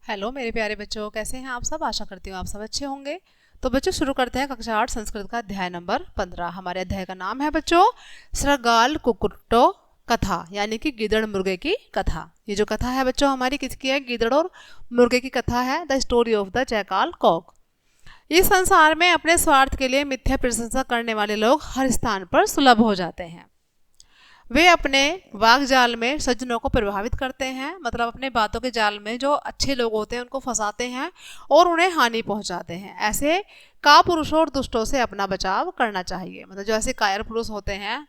Hello मेरे प्यारे बच्चों, कैसे हैं आप सब। आशा करती हूँ आप सब अच्छे होंगे। तो बच्चों शुरू करते हैं कक्षा 8 संस्कृत का अध्याय नंबर 15। हमारे अध्याय का नाम है बच्चों स्रगाल कुक्कुटो कथा, यानी कि गीदड़ मुर्गे की कथा। ये जो कथा है बच्चों हमारी किसकी है? गीदड़ और मुर्गे की कथा है। The story of the jackal cock. इस संसार में अपने स्वार्थ के लिए मिथ्या प्रशंसा करने वाले लोग हर स्थान पर सुलभ हो जाते हैं। वे अपने वाक जाल में सज्जनों को प्रभावित करते हैं, मतलब अपने बातों के जाल में जो अच्छे लोग होते हैं उनको फंसाते हैं और उन्हें हानि पहुंचाते हैं। ऐसे कापुरुषों और दुष्टों से अपना बचाव करना चाहिए। मतलब जो ऐसे कायर पुरुष होते हैं,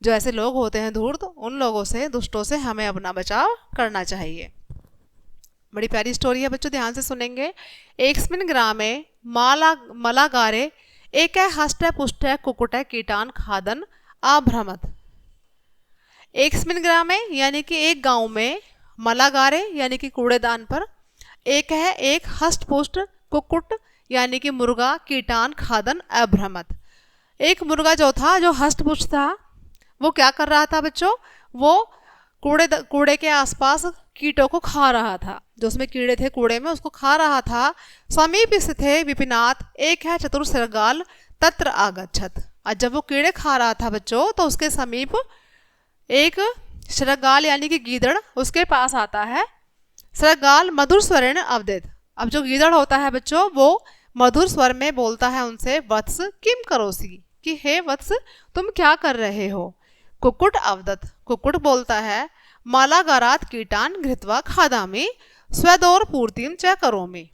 जो ऐसे लोग होते हैं धूर्त, उन लोगों से, दुष्टों से हमें अपना बचाव करना चाहिए। बड़ी प्यारी स्टोरी है बच्चों, ध्यान से सुनेंगे। एकस्मिन् ग्रामे मलागारे एक हष्ट पुष्ट कुक्कुट कीटान खादन आभ्रमत। एकस्मिन् ग्रामे यानी कि एक गांव में, मलागारे यानी कि कूड़ेदान पर, एक हष्ट पुष्ट कुक्कुट यानी कि मुर्गा, कीटान खादन अभ्रमत। एक मुर्गा जो था, जो हष्ट पुष्ट था, वो क्या कर रहा था बच्चों? वो कूड़े के आसपास कीटों को खा रहा था। जो उसमें कीड़े थे कूड़े में, उसको खा रहा था। समीप स्थिते विपिनाथ एक है चतुर स्रगाल तत्र आगच्छत। और जब वो कीड़े खा रहा था बच्चों, तो उसके समीप एक स्रगाल यानी कि गीदड़ उसके पास आता है। स्रगाल मधुर स्वरेण अवदेत। अब जो गीदड़ होता है बच्चों, वो मधुर स्वर में बोलता है उनसे, वत्स किम करोसी, कि हे वत्स तुम क्या कर रहे हो। कुक्कुट अवदत, कुक्कुट बोलता है, मालागारात कीटान घृत्वा खादामी स्वदौर पूर्तिम च करोमी,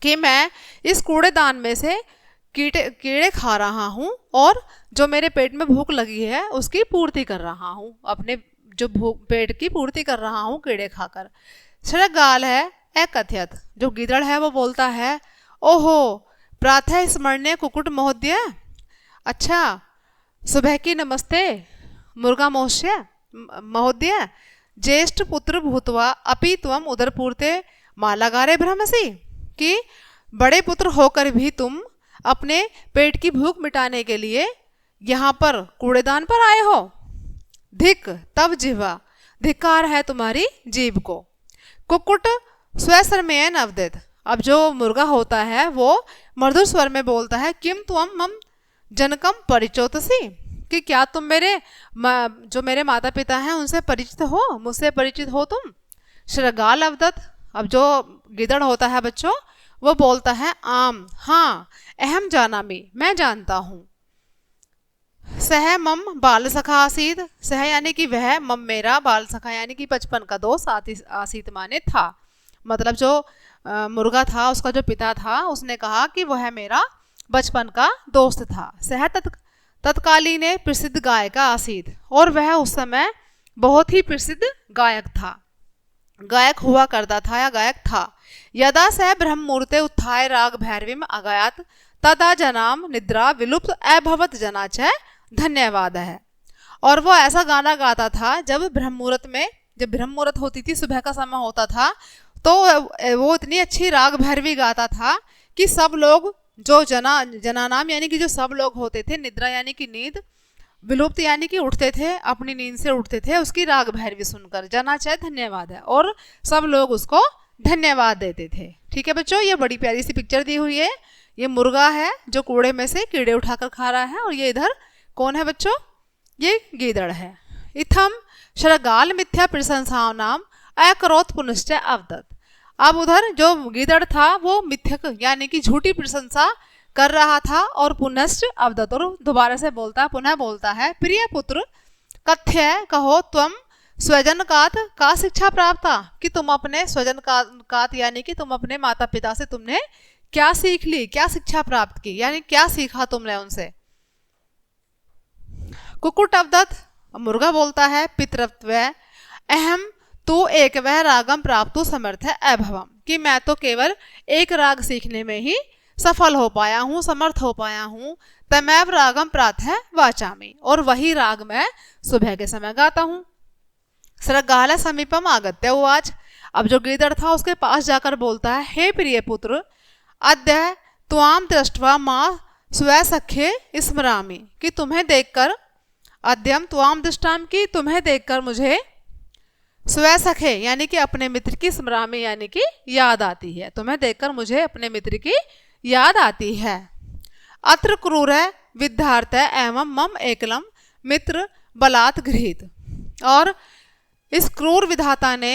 कि मैं इस कूड़ेदान में से कीड़े खा रहा हूँ और जो मेरे पेट में भूख लगी है उसकी पूर्ति कर रहा हूँ। अपने जो पेट की पूर्ति कर रहा हूँ कीड़े खाकर। स्रगाल है अकथयत, जो गीदड़ है वो बोलता है, ओहो प्रातः स्मरणे कुक्कुट महोदय, अच्छा सुबह की नमस्ते मुर्गा महोदय, ज्येष्ठ पुत्र भूतवा अपि त्वम उदरपूर्ते मालागारे भ्रमसी, कि बड़े पुत्र होकर भी तुम अपने पेट की भूख मिटाने के लिए यहाँ पर कूड़ेदान पर आए हो। धिक तब जिह्वा, धिक्कार है तुम्हारी जीभ को। कुक्कुट स्वसरमेन अवदित। अब जो मुर्गा होता है वो मधुर स्वर में बोलता है, किम तुम मम जनकम परिचोतसी, कि क्या तुम जो मेरे माता पिता हैं उनसे परिचित हो, मुझसे परिचित हो तुम। श्रगाल अवदत। अब जो गिदड़ होता है बच्चों, वो बोलता है, आम हाँ, अहम जानामि मैं जानता हूँ। सह मम बाल सखा आसीत, सह यानी कि वह, मम मेरा, बाल सखा यानी कि बचपन का दोस्त, आसीत माने था। मतलब जो मुर्गा था उसका जो पिता था उसने कहा कि वह मेरा बचपन का दोस्त था। सह तत्कालीन प्रसिद्ध गायक आसीत, और वह उस समय बहुत ही प्रसिद्ध गायक था, गायक हुआ करता था या गायक था। यदा सह ब्रह्ममुहूर्ते उत्थाय राग भैरवीम अगायात तदा जनाम निद्रा विलुप्त अभवत जना च धन्यवाद है। और वो ऐसा गाना गाता था जब ब्रह्म मुहूर्त होती थी, सुबह का समय होता था, तो वो इतनी अच्छी राग भैरवी गाता था कि सब लोग, जो जनानाम यानी कि जो सब लोग होते थे, निद्रा यानी कि नींद, विलुप्त यानी कि उठते थे, अपनी नींद से उठते थे उसकी राग भैरवी सुनकर। जना चाहे धन्यवाद है, और सब लोग उसको धन्यवाद देते थे। ठीक है बच्चों, ये बड़ी प्यारी सी पिक्चर दी हुई है। ये मुर्गा है जो कूड़े में से कीड़े उठाकर खा रहा है, और ये इधर कौन है बच्चों? ये गीदड़ है। इथम श्रगाल मिथ्या प्रशंसाओं नाम अकरोत पुनश्च अवदत। अब उधर जो गीदड़ था वो मिथ्यक यानी कि झूठी प्रशंसा कर रहा था, और पुनश्च अवदत, और दोबारा से पुनः बोलता है, प्रिय पुत्र कथ्य कहो तुम स्वजन का शिक्षा प्राप्त, कि तुम अपने स्वजन कात यानी कि तुम अपने माता पिता से तुमने क्या सीख ली, क्या शिक्षा प्राप्त की, यानी क्या सीखा तुमने उनसे। कुक्कुट अवदत, मुर्गा बोलता है, पितृत्व अहम तो एक वह रागम प्राप्त समर्थ है अभवम, कि मैं तो केवल एक राग सीखने में ही सफल हो पाया हूँ, समर्थ हो पाया हूँ। तमैव रागम प्रात है वाचामी, और वही राग मैं सुबह के समय गाता हूँ। स्रगाल समीपम आगत्य उवाच। अब जो गीदड़ था उसके पास जाकर बोलता है, हे प्रिय पुत्र, अद्य त्वाम दृष्ट्वा माँ स्वसख्ये स्मरामि, कि तुम्हें देखकर, अद्यम त्वाम दृष्टाम, की तुम्हें देखकर मुझे स्व सखे यानी कि अपने मित्र की स्मृति यानी कि याद आती है, तुम्हें देखकर मुझे अपने मित्र की याद आती है। अत्र क्रूर विद्यार्थ एवं मम एकलम मित्र बलात् गृहीत, और इस क्रूर विधाता ने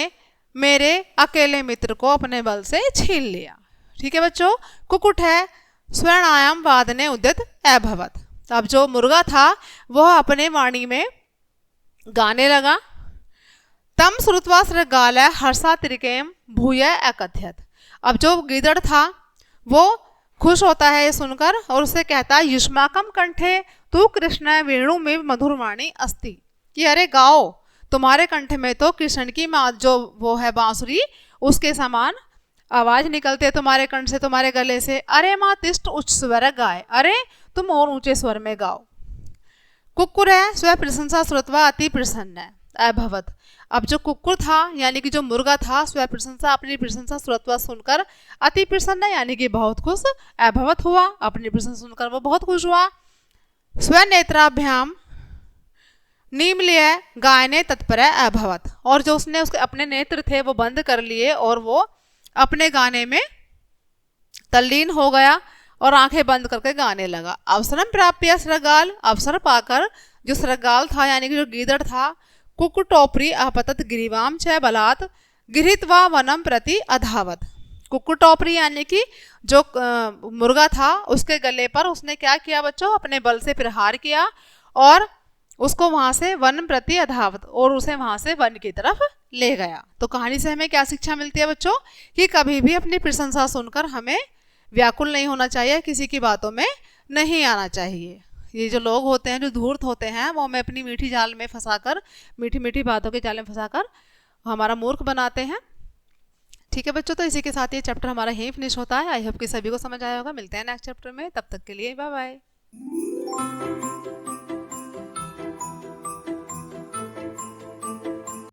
मेरे अकेले मित्र को अपने बल से छीन लिया। ठीक है बच्चों। कुकुट है स्वर्णायाम वादने उद्यत अभवत। अब जो मुर्गा था वह अपने वाणी में गाने लगा। तम श्रुत्वा सृगाल हर्षातिरेकेम भूय अकथयत। अब जो गीदड़ था वो खुश होता है ये सुनकर और उससे कहता है युष्माकम कंठे तू कृष्ण वेणु में मधुरवाणी अस्ति, कि अरे गाओ, तुम्हारे कंठ में तो कृष्ण की जो वो है बांसुरी उसके समान आवाज निकलती है तुम्हारे कंठ से, तुम्हारे गले से। अरे माँ तिष्ठ उच्च स्वर गाए, अरे तुम और ऊंचे स्वर में गाओ। कुक्कुर है स्व प्रशंसा श्रुत्वा अति प्रसन्न अभवत। अब जो कुक्कुर था यानी कि जो मुर्गा था स्व प्रशंसा अपनी प्रशंसा श्रुत्वा सुनकर अति प्रसन्न यानी कि बहुत खुश अभवत हुआ, अपनी प्रशंसा सुनकर वो बहुत खुश हुआ। स्व नेत्राभ्याम नीमलिय गायने तत्पर अभवत, और जो उसने उसके अपने नेत्र थे वो बंद कर लिए और वो अपने गाने में तल्लीन हो गया और आंखें बंद करके गाने लगा। अवसरम प्राप्य सृगाल, अवसर पाकर जो सृगाल था यानी कि जो गीदड़ था कुक्कुटोपरी अपतत गिरिवाम च बलात् गृहीत्वा वनम प्रति अधावत। कुक्कुटोपरी यानी कि जो मुर्गा था उसके गले पर उसने क्या किया बच्चों, अपने बल से प्रहार किया और उसको वहां से वन प्रति अधावत, और उसे वहां से वन की तरफ ले गया। तो कहानी से हमें क्या शिक्षा मिलती है बच्चों, कि कभी भी अपनी प्रशंसा सुनकर हमें व्याकुल नहीं होना चाहिए, किसी की बातों में नहीं आना चाहिए। ये जो लोग होते हैं जो धूर्त होते हैं वो हमें अपनी मीठी जाल में फंसाकर, मीठी मीठी बातों के जाल में फंसाकर हमारा मूर्ख बनाते हैं। ठीक है बच्चों, तो इसी के साथ ये चैप्टर हमारा यहीं फिनिश होता है। आई होप कि सभी को समझ आया होगा। मिलते हैं नेक्स्ट चैप्टर में, तब तक के लिए बाय बाय।